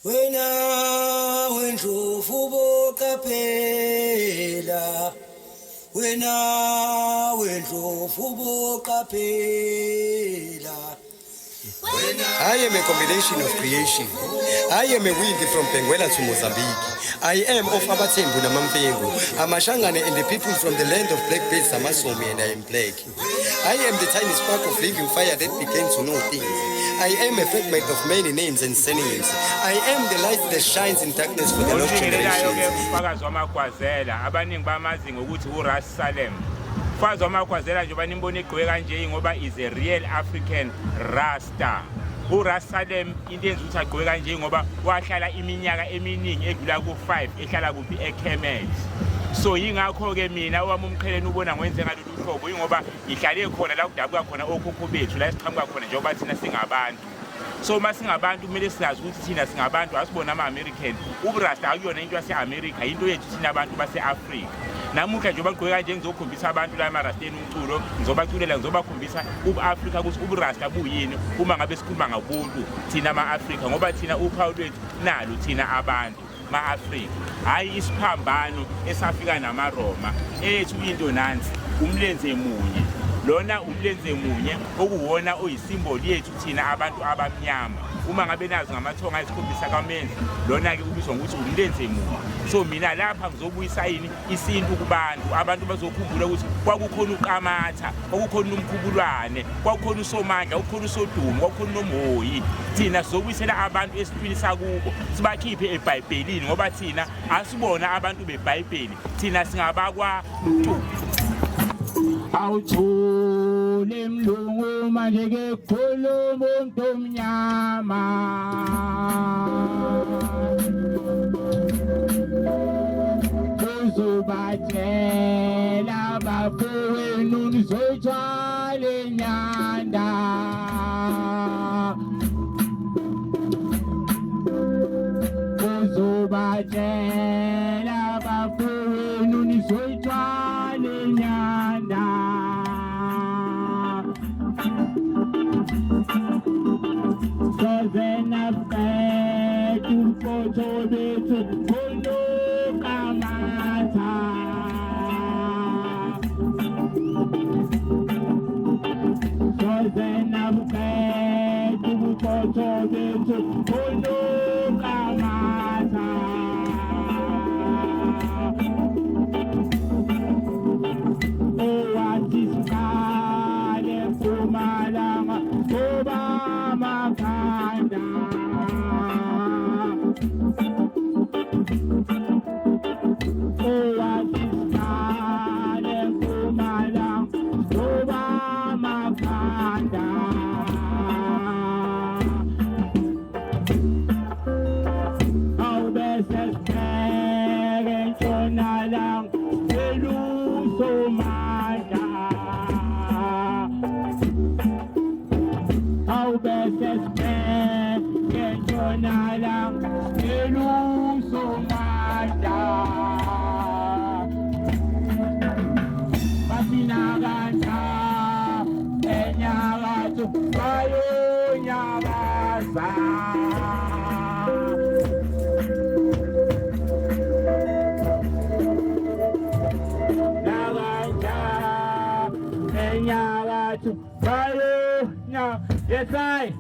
Wena wendlovu boqaphela Wena wendlovu boqaphela I am a combination of creation. I am a wind from Benguela to Mozambique. I am of Abatembu Namampengu, Amashangane and the people from the land of Blackbird Samasomi, and I am black. I am the tiny spark of living fire that began to know things. I am a fragment of many names and surnames. I am the light that shines in darkness for the lost generations. Fazi wamakwazela njengoba nimbona igqoke kanje ngoba is a real African Rasta. uRasalem into enza ukuthi agqoke kanje ngoba wahlala iminyaka eminingi edlula ku5 ehlala kuphi eKhemet. So yingakho ke mina owami umqheleni ubona ngwenze ngalolu hlobo ingoba ngihlale khona la kudabuka khona okhokho bethu la siqhamuka khona njengoba thina singabantu. So masingabantu kumele sizazi ukuthi thina singabantu asibona ama-American. uRasta akuyona into yase-America, into yethu thina abantu base-Afrika. Namuhla njengoba ngigqoke kanje ngizokhombisa abantu la emarasteni umculo, ngizobaculela ngizobakhombisa ubu-Afrika ukuthi ubuRasta buyini uma ngabe sikhuluma ngobuntu thina ama-Afrika, ngoba thina uphawu lwethu nalo thina abantu ma-Afrika, hayi isiphambano esafika namaRoma ethu into nansi umlenze munye. Lona umlenze munye okuwona oyisimboli yethu thina abantu abamnyama. Uma ngabe nazi ngamathonga esikhombisa kamenzi, lona ke ubizwa ngokuthi umlenze munye. So mina lapha ngizobuyisa yini isintu kubantu, abantu bazokhumbula ukuthi kwakukhona uQamatha, kwakukhona umkhubulwane, kwakukhona uSomandla, kwakukhona uSoduma, kwakukhona uMoyi. Thina sizobuyisela abantu esiphiweni sakubo, sibakhiphe eBhayibhelini ngoba thina asibona abantu beBhayibheli, thina singabakwa Mtume. Awuthule mlungu manje ke khuluma umuntu omnyama uzobatshela bafowenu nizothwala enyanda uzobatshela bafowenu nizothwala enyanda. Then I beg you for to be to look at then I beg you for to be to look at oh, what is God for my lama? Obama Kanda. Oh, what is God for my lama? Obama Kanda. Oh, best as parents on along, they lose so much. How best as man can turn along, they lose so much. Patinaganta, Enyagatu, Bayo Nyagasa. Naganta, Enyagatu, Bayo Nyagasa. Yes, I.